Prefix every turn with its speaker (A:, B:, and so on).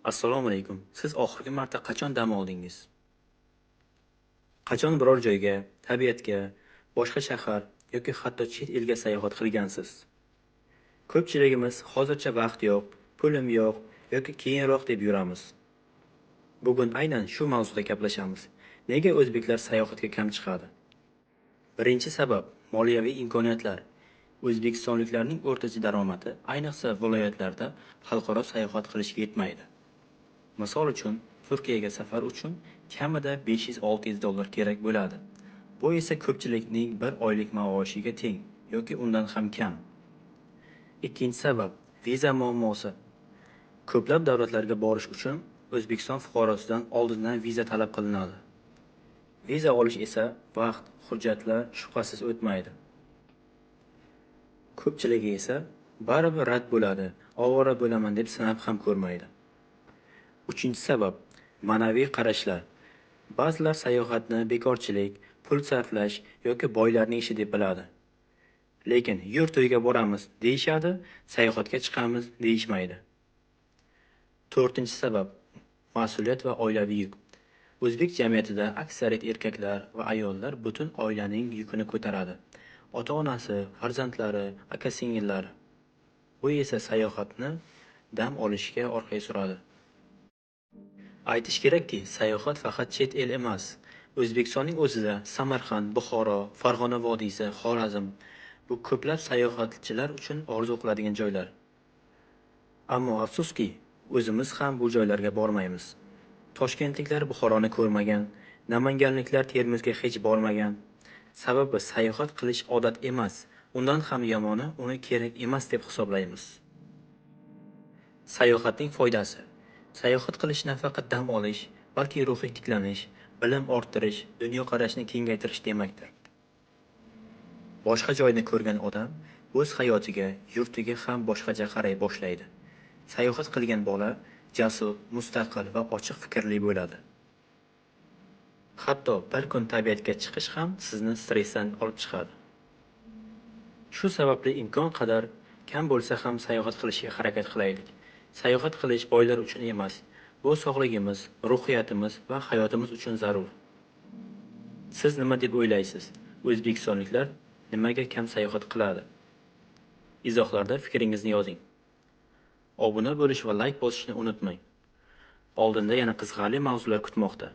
A: Assalomu alaykum. Siz oxirgi marta qachon dam oldingiz? Qachon biror joyga, tabiatga, boshqa shahar yoki hatto chet elga sayohat qilgansiz? Ko'pchiligimiz hozircha vaqt yo'q, pulim yo'q yoki keyinroq deb yuramiz. Bugun aynan shu mavzuda gaplashamiz. Nega o'zbeklar sayohatga kam chiqadi? Birinchi sabab moliyaviy imkoniyatlar. O'zbekistonliklarning o'rtacha daromadi, ayniqsa viloyatlarda xalqaro sayohat qilishga yetmaydi. Misol uchun, Turkiyaga safar uchun kamida 500-600 dollar kerak bo'ladi. Bu esa ko'pchilikning bir oylik maoshiga teng yoki undan ham kam. Ikkinchi sabab viza muammosi. Ko'plab davlatlarga borish uchun O'zbekiston fuqarosidan oldindan viza talab qilinadi. Viza olish esa vaqt, hujjatlar shubhasiz o'tmaydi. Ko'pchiligi esa baribir rad bo'ladi, ovora bo'laman deb sinab ham ko'rmaydi. Uchinchi sabab ma'naviy qarashlar. Ba'zilar sayohatni bekorchilik, pul sarflash yoki boylarning ishi deb biladi. Lekin yur to'yga boramiz deyishadi, sayohatga chiqamiz deyishmaydi. To'rtinchi sabab mas'uliyat va oilaviy yuk. O'zbek jamiyatida aksariyat erkaklar va ayollar butun oilaning yukini ko'taradi. Ota-onasi, farzandlari, aka-singillari. Bu esa sayohatni dam olishga orqaga suradi. Aytish kerakki, sayohat faqat chet el emas. O'zbekistonning o'zida Samarqand, Buxoro, Farg'ona vodiysi, Xorazm bu ko'plab sayohatchilar uchun orzu qiladigan joylar. Ammo afsuski, o'zimiz ham bu joylarga bormaymiz. Toshkentliklar Buxoroni ko'rmagan, namanganliklar Termizga hech bormagan. Sababi sayohat qilish odat emas, undan ham yomoni uni kerak emas deb hisoblaymiz. Sayohatning foydasi. Sayohat qilish nafaqat dam olish, balki ruhiy tiklanish, bilim orttirish, dunyoqarashni kengaytirish demakdir. Boshqa joyni ko'rgan odam o'z hayotiga, yurtiga ham boshqacha qaray boshlaydi. Sayohat qilgan bola jasur, mustaqil va ochiq fikrli bo'ladi. Hatto bir kun tabiatga chiqish ham sizni stressdan olib chiqadi. Shu sababli imkon qadar kam bo'lsa ham sayohat qilishga harakat qilaylik. Sayohat qilish boylar uchun emas, bu sog'ligimiz, ruhiyatimiz va hayotimiz uchun zarur. Siz nima deb o'ylaysiz? O'zbekistonliklar nimaga kam sayohat qiladi? Izohlarda fikringizni yozing. Obuna bo'lish va like bosishni unutmang. Oldinda yana qiziqarli mavzular kutmoqda.